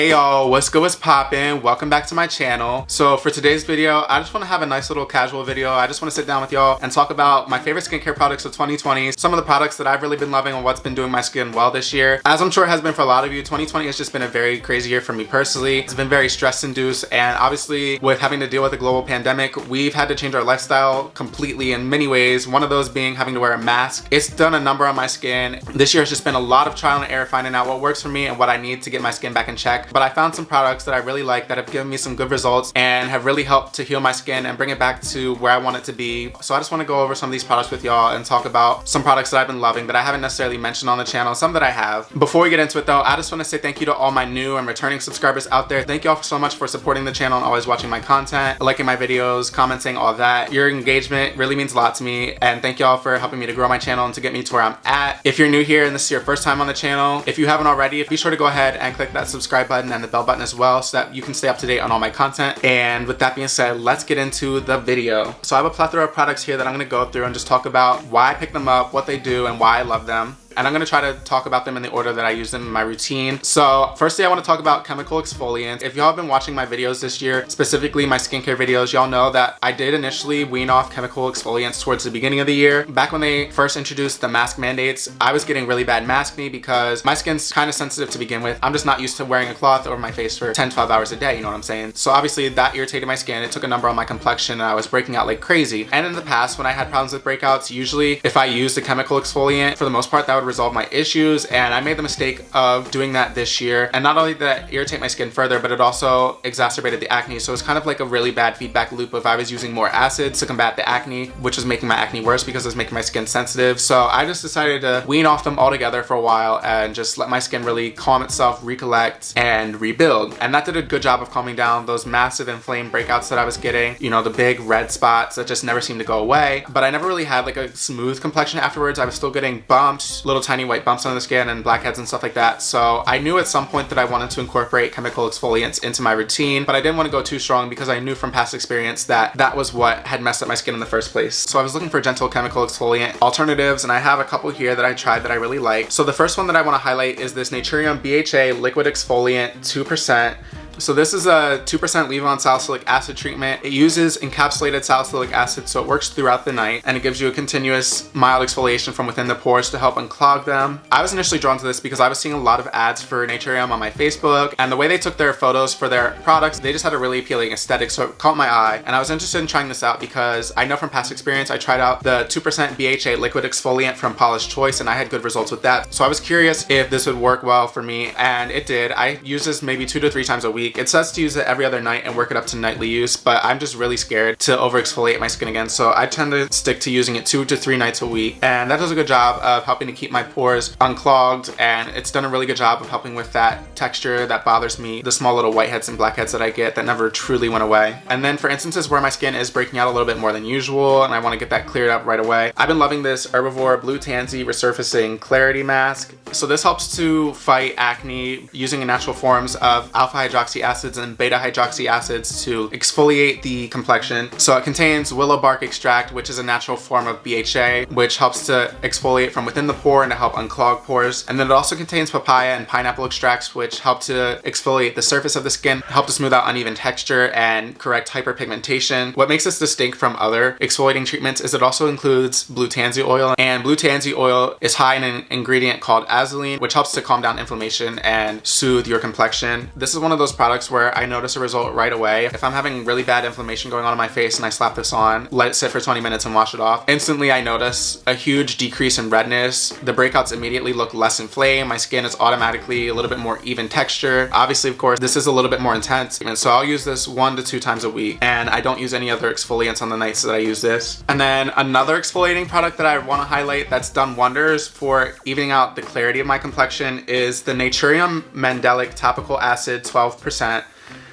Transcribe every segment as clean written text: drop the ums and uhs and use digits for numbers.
Hey y'all, what's good, what's poppin'? Welcome back to my channel. So for today's video, I just want to have a nice little casual video. I just want to sit down with y'all and talk about my favorite skincare products of 2020, some of the products that I've really been loving and what's been doing my skin well this year. As I'm sure it has been for a lot of you, 2020 has just been a very crazy year for me personally. It's been very stress induced, and obviously with having to deal with a global pandemic, we've had to change our lifestyle completely in many ways. One of those being having to wear a mask. It's done a number on my skin. This year has just been a lot of trial and error finding out what works for me and what I need to get my skin back in check. But I found some products that I really like that have given me some good results and have really helped to heal my skin and bring it back to where I want it to be. So I just want to go over some of these products with y'all and talk about some products that I've been loving that I haven't necessarily mentioned on the channel, some that I have. Before we get into it though, I just want to say thank you to all my new and returning subscribers out there. Thank you all so much for supporting the channel and always watching my content, liking my videos, commenting, all that. Your engagement really means a lot to me, and thank y'all for helping me to grow my channel and to get me to where I'm at. If you're new here and this is your first time on the channel, if you haven't already, be sure to go ahead and click that subscribe button and the bell button as well so that you can stay up to date on all my content. And with that being said, let's get into the video. So I have a plethora of products here that I'm going to go through and just talk about why I picked them up, what they do, and why I love them. And I'm going to try to talk about them in the order that I use them in my routine. So firstly, I want to talk about chemical exfoliants. If y'all have been watching my videos this year, specifically my skincare videos, y'all know that I did initially wean off chemical exfoliants towards the beginning of the year. Back when they first introduced the mask mandates, I was getting really bad maskne because my skin's kind of sensitive to begin with. I'm just not used to wearing a cloth over my face for 10-12 hours a day, you know what I'm saying? So obviously that irritated my skin. It took a number on my complexion and I was breaking out like crazy. And in the past, when I had problems with breakouts, usually if I used a chemical exfoliant, for the most part, that would resolve my issues, and I made the mistake of doing that this year. And not only did that irritate my skin further, but it also exacerbated the acne. So it's kind of like a really bad feedback loop if I was using more acids to combat the acne, which was making my acne worse because it was making my skin sensitive. So I just decided to wean off them altogether for a while and just let my skin really calm itself, recollect, and rebuild. And that did a good job of calming down those massive inflamed breakouts that I was getting, you know, the big red spots that just never seemed to go away. But I never really had like a smooth complexion afterwards. I was still getting bumps, little tiny white bumps on the skin and blackheads and stuff like that. So I knew at some point that I wanted to incorporate chemical exfoliants into my routine, but I didn't want to go too strong because I knew from past experience that that was what had messed up my skin in the first place. So I was looking for gentle chemical exfoliant alternatives, and I have a couple here that I tried that I really like. So the first one that I want to highlight is this Naturium BHA liquid exfoliant 2%. So this is a 2% leave-on salicylic acid treatment. It uses encapsulated salicylic acid, so it works throughout the night, and it gives you a continuous mild exfoliation from within the pores to help unclog them. I was initially drawn to this because I was seeing a lot of ads for Naturium on my Facebook, and the way they took their photos for their products, they just had a really appealing aesthetic, so it caught my eye, and I was interested in trying this out because I know from past experience I tried out the 2% BHA liquid exfoliant from Paula's Choice, and I had good results with that. So I was curious if this would work well for me, and it did. I use this maybe 2 to 3 times a week. It says to use it every other night and work it up to nightly use, but I'm just really scared to over exfoliate my skin again, so I tend to stick to using it 2 to 3 nights a week, and that does a good job of helping to keep my pores unclogged, and it's done a really good job of helping with that texture that bothers me, the small little whiteheads and blackheads that I get that never truly went away. And then for instances where my skin is breaking out a little bit more than usual and I want to get that cleared up right away, I've been loving this Herbivore Blue Tansy Resurfacing Clarity Mask. So this helps to fight acne using natural forms of alpha hydroxy acids and beta hydroxy acids to exfoliate the complexion. So it contains willow bark extract, which is a natural form of BHA, which helps to exfoliate from within the pore and to help unclog pores. And then it also contains papaya and pineapple extracts, which help to exfoliate the surface of the skin, help to smooth out uneven texture and correct hyperpigmentation. What makes this distinct from other exfoliating treatments is it also includes blue tansy oil, and blue tansy oil is high in an ingredient called azulene, which helps to calm down inflammation and soothe your complexion. This is one of those products where I notice a result right away. If I'm having really bad inflammation going on in my face and I slap this on, let it sit for 20 minutes and wash it off, instantly I notice a huge decrease in redness. The breakouts immediately look less inflamed. My skin is automatically a little bit more even texture. Obviously, of course, this is a little bit more intense, and so I'll use this 1 to 2 times a week, and I don't use any other exfoliants on the nights that I use this. And then another exfoliating product that I want to highlight that's done wonders for evening out the clarity of my complexion is the Naturium Mandelic Topical Acid 12%.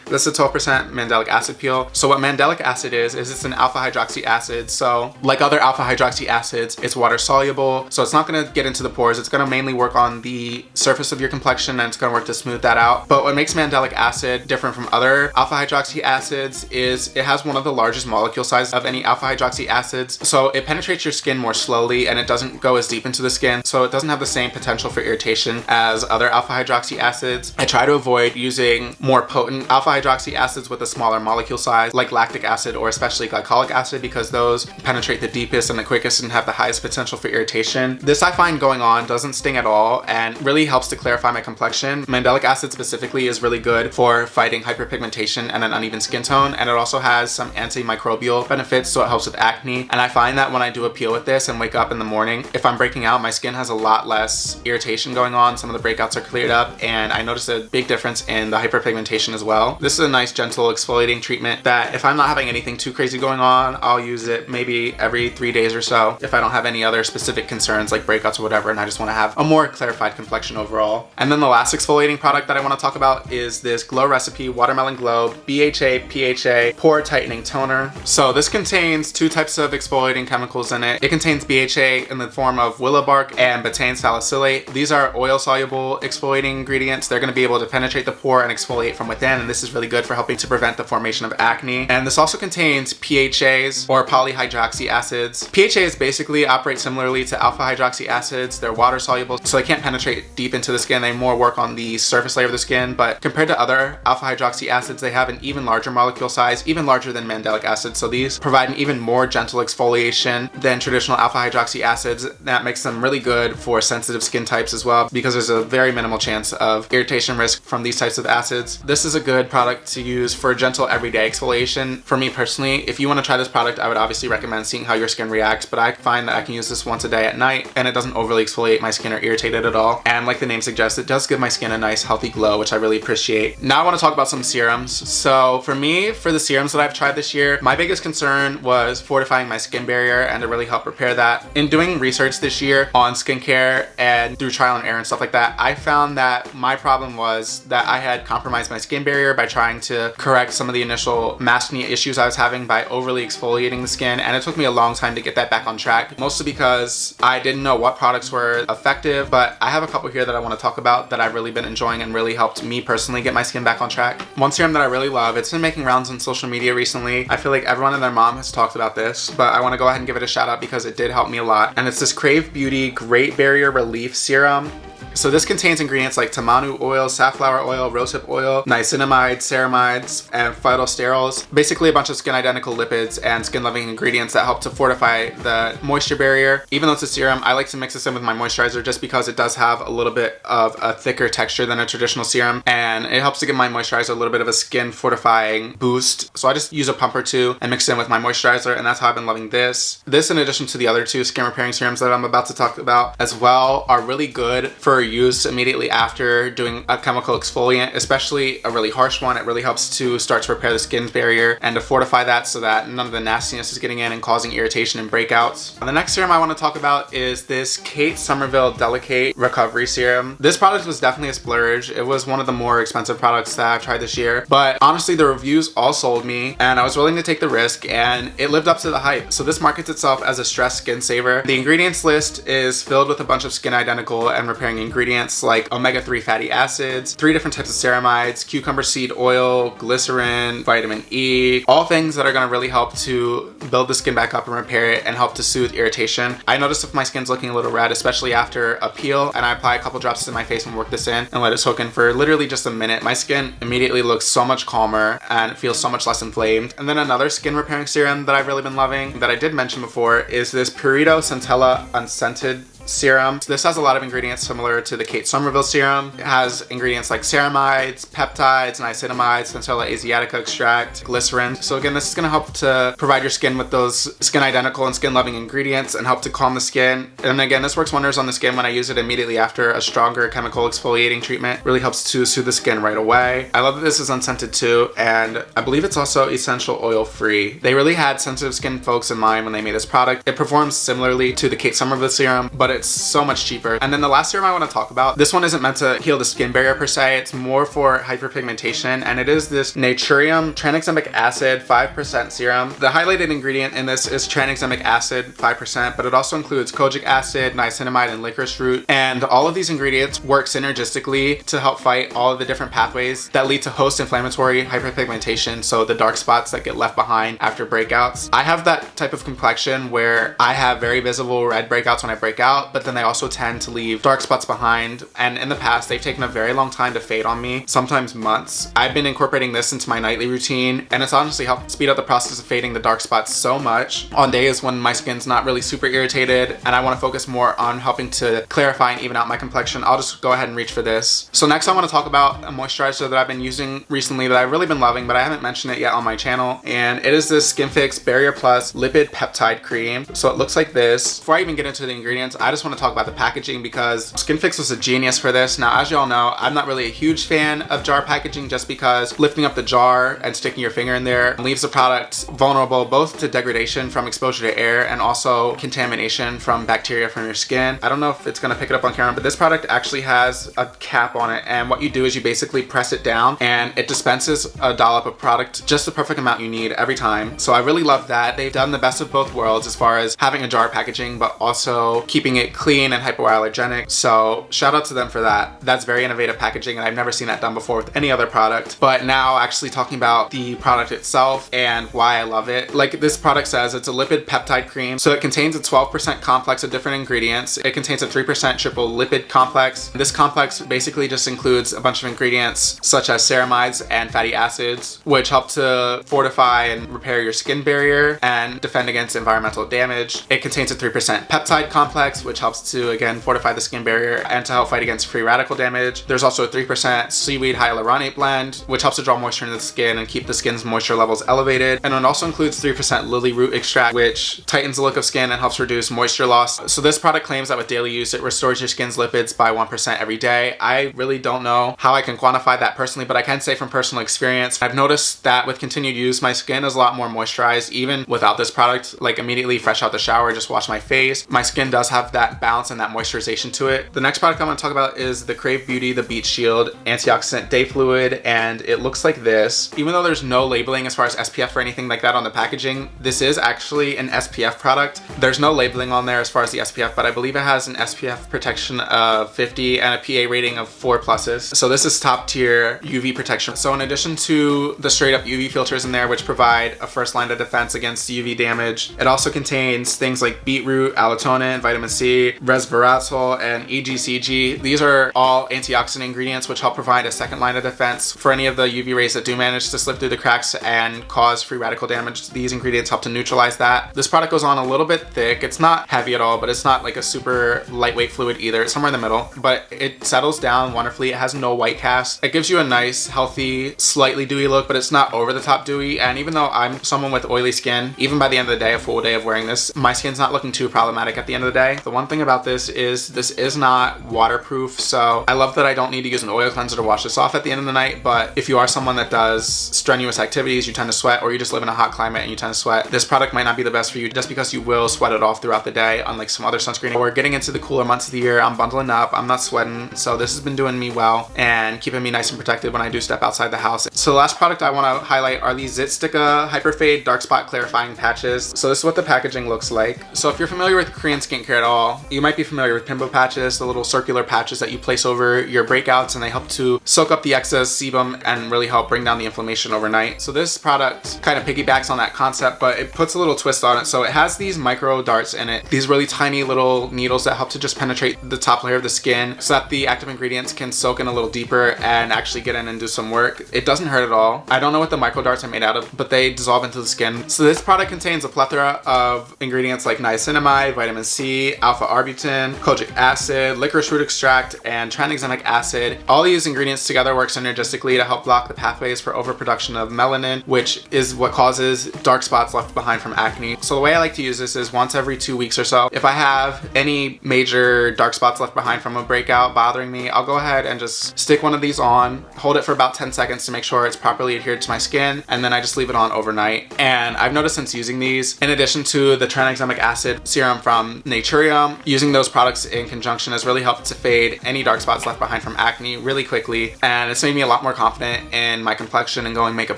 This is a 12% mandelic acid peel. So what mandelic acid is it's an alpha hydroxy acid. So like other alpha hydroxy acids, it's water soluble. So it's not gonna get into the pores. It's gonna mainly work on the surface of your complexion and it's gonna work to smooth that out. But what makes mandelic acid different from other alpha hydroxy acids is it has one of the largest molecule sizes of any alpha hydroxy acids. So it penetrates your skin more slowly and it doesn't go as deep into the skin. So it doesn't have the same potential for irritation as other alpha hydroxy acids. I try to avoid using more potent alpha hydroxy acids with a smaller molecule size like lactic acid or especially glycolic acid because those penetrate the deepest and the quickest and have the highest potential for irritation. This I find going on doesn't sting at all and really helps to clarify my complexion. Mandelic acid specifically is really good for fighting hyperpigmentation and an uneven skin tone, and it also has some antimicrobial benefits, so it helps with acne. And I find that when I do a peel with this and wake up in the morning, if I'm breaking out, my skin has a lot less irritation going on. Some of the breakouts are cleared up and I noticed a big difference in the hyperpigmentation as well. This is a nice gentle exfoliating treatment that if I'm not having anything too crazy going on, I'll use it maybe every 3 days or so if I don't have any other specific concerns like breakouts or whatever and I just want to have a more clarified complexion overall. And then the last exfoliating product that I want to talk about is this Glow Recipe Watermelon Glow BHA+BHA Pore Tightening Toner. So this contains 2 types of exfoliating chemicals in it. It contains BHA in the form of willow bark and betaine salicylate. These are oil soluble exfoliating ingredients. They're going to be able to penetrate the pore and exfoliate from within, and this is really good for helping to prevent the formation of acne. And this also contains PHAs or polyhydroxy acids. PHAs basically operate similarly to alpha hydroxy acids. They're water soluble, so they can't penetrate deep into the skin. They more work on the surface layer of the skin, but compared to other alpha hydroxy acids, they have an even larger molecule size, even larger than mandelic acid. So these provide an even more gentle exfoliation than traditional alpha hydroxy acids. That makes them really good for sensitive skin types as well because there's a very minimal chance of irritation risk from these types of acids. This is a good product to use for gentle everyday exfoliation. For me personally, if you want to try this product, I would obviously recommend seeing how your skin reacts, but I find that I can use this once a day at night and it doesn't overly exfoliate my skin or irritate it at all. And like the name suggests, it does give my skin a nice healthy glow, which I really appreciate. Now I want to talk about some serums. So for me, for the serums that I've tried this year, my biggest concern was fortifying my skin barrier and to really help repair that. In doing research this year on skincare and through trial and error and stuff like that, I found that my problem was that I had compromised my skin barrier by trying to correct some of the initial maskne issues I was having by overly exfoliating the skin, and it took me a long time to get that back on track, mostly because I didn't know what products were effective. But I have a couple here that I want to talk about that I've really been enjoying and really helped me personally get my skin back on track. One serum that I really love, it's been making rounds on social media recently. I feel like everyone and their mom has talked about this, but I want to go ahead and give it a shout out because it did help me a lot. And it's this Crave Beauty Great Barrier Relief Serum. So this contains ingredients like tamanu oil, safflower oil, rosehip oil, niacinamide, ceramides, and phytosterols. Basically a bunch of skin identical lipids and skin loving ingredients that help to fortify the moisture barrier. Even though it's a serum, I like to mix this in with my moisturizer just because it does have a little bit of a thicker texture than a traditional serum, and it helps to give my moisturizer a little bit of a skin fortifying boost. So I just use a pump or two and mix it in with my moisturizer, and that's how I've been loving this. This, in addition to the other 2 skin repairing serums that I'm about to talk about as well, are really good for use immediately after doing a chemical exfoliant, especially a really harsh one. It really helps to start to repair the skin barrier and to fortify that so that none of the nastiness is getting in and causing irritation and breakouts. And the next serum I want to talk about is this Kate Somerville DeliKate Recovery Serum. This product was definitely a splurge. It was one of the more expensive products that I've tried this year, but honestly the reviews all sold me and I was willing to take the risk, and it lived up to the hype. So this markets itself as a stress skin saver. The ingredients list is filled with a bunch of skin identical and repairing ingredients like omega-3 fatty acids, 3 different types of ceramides, cucumber seed oil, glycerin, vitamin E, all things that are going to really help to build the skin back up and repair it and help to soothe irritation. I noticed if my skin's looking a little red, especially after a peel, and I apply a couple drops to my face and work this in and let it soak in for literally just a minute, my skin immediately looks so much calmer and it feels so much less inflamed. And then another skin repairing serum that I've really been loving that I did mention before is this Purito Centella Unscented serum. So this has a lot of ingredients similar to the Kate Somerville serum. It has ingredients like ceramides, peptides, niacinamides, Centella asiatica extract, glycerin. So again, this is going to help to provide your skin with those skin identical and skin loving ingredients and help to calm the skin. And again, this works wonders on the skin when I use it immediately after a stronger chemical exfoliating treatment. Really helps to soothe the skin right away. I love that this is unscented too, and I believe it's also essential oil free. They really had sensitive skin folks in mind when they made this product. It performs similarly to the Kate Somerville serum, but it's so much cheaper. And then the last serum I want to talk about, this one isn't meant to heal the skin barrier per se, it's more for hyperpigmentation, and it is this Naturium Tranexamic acid 5% serum. The highlighted ingredient in this is tranexamic acid 5%, but it also includes kojic acid, niacinamide, and licorice root, and all of these ingredients work synergistically to help fight all of the different pathways that lead to post-inflammatory hyperpigmentation, so the dark spots that get left behind after breakouts. I have that type of complexion where I have very visible red breakouts when I break out, but then they also tend to leave dark spots behind, and in the past they've taken a very long time to fade on me, sometimes months. I've been incorporating this into my nightly routine, and it's honestly helped speed up the process of fading the dark spots so much on days when my skin's not really super irritated and I want to focus more on helping to clarify and even out my complexion. I'll just go ahead and reach for this. So next I want to talk about a moisturizer that I've been using recently that I've really been loving, but I haven't mentioned it yet on my channel, and it is this Skinfix Barrier Plus Lipid-Peptide Cream. So it looks like this. Before I even get into the ingredients, I just want to talk about the packaging because Skinfix was a genius for this. Now, as y'all know, I'm not really a huge fan of jar packaging just because lifting up the jar and sticking your finger in there leaves the product vulnerable both to degradation from exposure to air and also contamination from bacteria from your skin. I don't know if it's going to pick it up on camera, but this product actually has a cap on it, and what you do is you basically press it down and it dispenses a dollop of product, just the perfect amount you need every time. So I really love that. They've done the best of both worlds as far as having a jar packaging but also keeping it clean and hypoallergenic. So shout out to them for that. That's very innovative packaging, and I've never seen that done before with any other product. But now actually talking about the product itself and why I love it. Like this product says, it's a lipid peptide cream. So it contains a 12% complex of different ingredients. It contains a 3% triple lipid complex. This complex basically just includes a bunch of ingredients such as ceramides and fatty acids, which help to fortify and repair your skin barrier and defend against environmental damage. It contains a 3% peptide complex, which helps to, again, fortify the skin barrier and to help fight against free radical damage. There's also a 3% seaweed hyaluronate blend, which helps to draw moisture into the skin and keep the skin's moisture levels elevated. And it also includes 3% lily root extract, which tightens the look of skin and helps reduce moisture loss. So this product claims that with daily use, it restores your skin's lipids by 1% every day. I really don't know how I can quantify that personally, but I can say from personal experience, I've noticed that with continued use, my skin is a lot more moisturized even without this product. Like immediately fresh out the shower, just wash my face, my skin does have that bounce and that moisturization to it. The next product I'm going to talk about is the Crave Beauty The Beet Shield Antioxidant Day Fluid, and it looks like this. Even though there's no labeling as far as SPF or anything like that on the packaging, this is actually an SPF product. There's no labeling on there as far as the SPF, but I believe it has an SPF protection of 50 and a PA rating of 4 pluses. So this is top tier UV protection. So in addition to the straight up UV filters in there, which provide a first line of defense against UV damage, it also contains things like beetroot, allotonin, vitamin C, resveratrol, and EGCG. These are all antioxidant ingredients which help provide a second line of defense for any of the UV rays that do manage to slip through the cracks and cause free radical damage. These ingredients help to neutralize that. This product goes on a little bit thick. It's not heavy at all, but it's not like a super lightweight fluid either. It's somewhere in the middle, but it settles down wonderfully. It has no white cast. It gives you a nice, healthy, slightly dewy look, but it's not over the top dewy. And even though I'm someone with oily skin, even by the end of the day, a full day of wearing this, my skin's not looking too problematic at the end of the day. The one thing about this is not waterproof, so I love that I don't need to use an oil cleanser to wash this off at the end of the night. But if you are someone that does strenuous activities, you tend to sweat, or you just live in a hot climate and you tend to sweat, this product might not be the best for you just because you will sweat it off throughout the day, unlike some other sunscreen. We're getting into the cooler months of the year. I'm bundling up, I'm not sweating, so this has been doing me well and keeping me nice and protected when I do step outside the house. So the last product I want to highlight are these ZitSticka HYPERFADE Dark Spot Clarifying Patches. So this is what the packaging looks like. So if you're familiar with Korean skincare at all, you might be familiar with pimple patches, the little circular patches that you place over your breakouts, and they help to soak up the excess sebum and really help bring down the inflammation overnight. So this product kind of piggybacks on that concept, but it puts a little twist on it. So it has these micro darts in it, these really tiny little needles that help to just penetrate the top layer of the skin so that the active ingredients can soak in a little deeper and actually get in and do some work. It doesn't hurt at all. I don't know what the micro darts are made out of, but they dissolve into the skin. So this product contains a plethora of ingredients like niacinamide, vitamin C, alpha-arbutin, kojic acid, licorice root extract, and tranexamic acid. All these ingredients together work synergistically to help block the pathways for overproduction of melanin, which is what causes dark spots left behind from acne. So the way I like to use this is once every 2 weeks or so. If I have any major dark spots left behind from a breakout bothering me, I'll go ahead and just stick one of these on, hold it for about 10 seconds to make sure it's properly adhered to my skin, and then I just leave it on overnight. And I've noticed since using these, in addition to the tranexamic acid serum from Naturium, Serum. Using those products in conjunction has really helped to fade any dark spots left behind from acne really quickly, and it's made me a lot more confident in my complexion and going makeup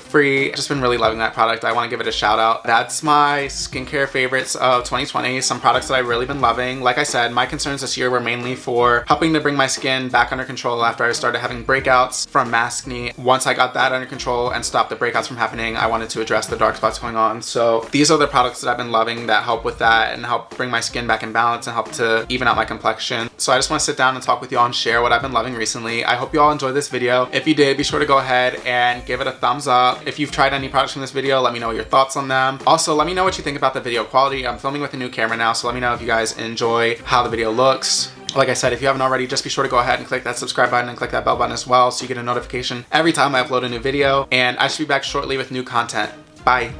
free. I've just been really loving that product. I want to give it a shout out. That's my skincare favorites of 2020. Some products that I've really been loving. Like I said, my concerns this year were mainly for helping to bring my skin back under control after I started having breakouts from maskne. Once I got that under control and stopped the breakouts from happening, I wanted to address the dark spots going on. So these are the products that I've been loving that help with that and help bring my skin back in balance and help to even out my complexion. So I just want to sit down and talk with y'all and share what I've been loving recently. I hope you all enjoyed this video. If you did, be sure to go ahead and give it a thumbs up. If you've tried any products from this video, let me know your thoughts on them. Also, let me know what you think about the video quality. I'm filming with a new camera now, so let me know if you guys enjoy how the video looks. Like I said, if you haven't already, just be sure to go ahead and click that subscribe button and click that bell button as well so you get a notification every time I upload a new video. And I should be back shortly with new content. Bye.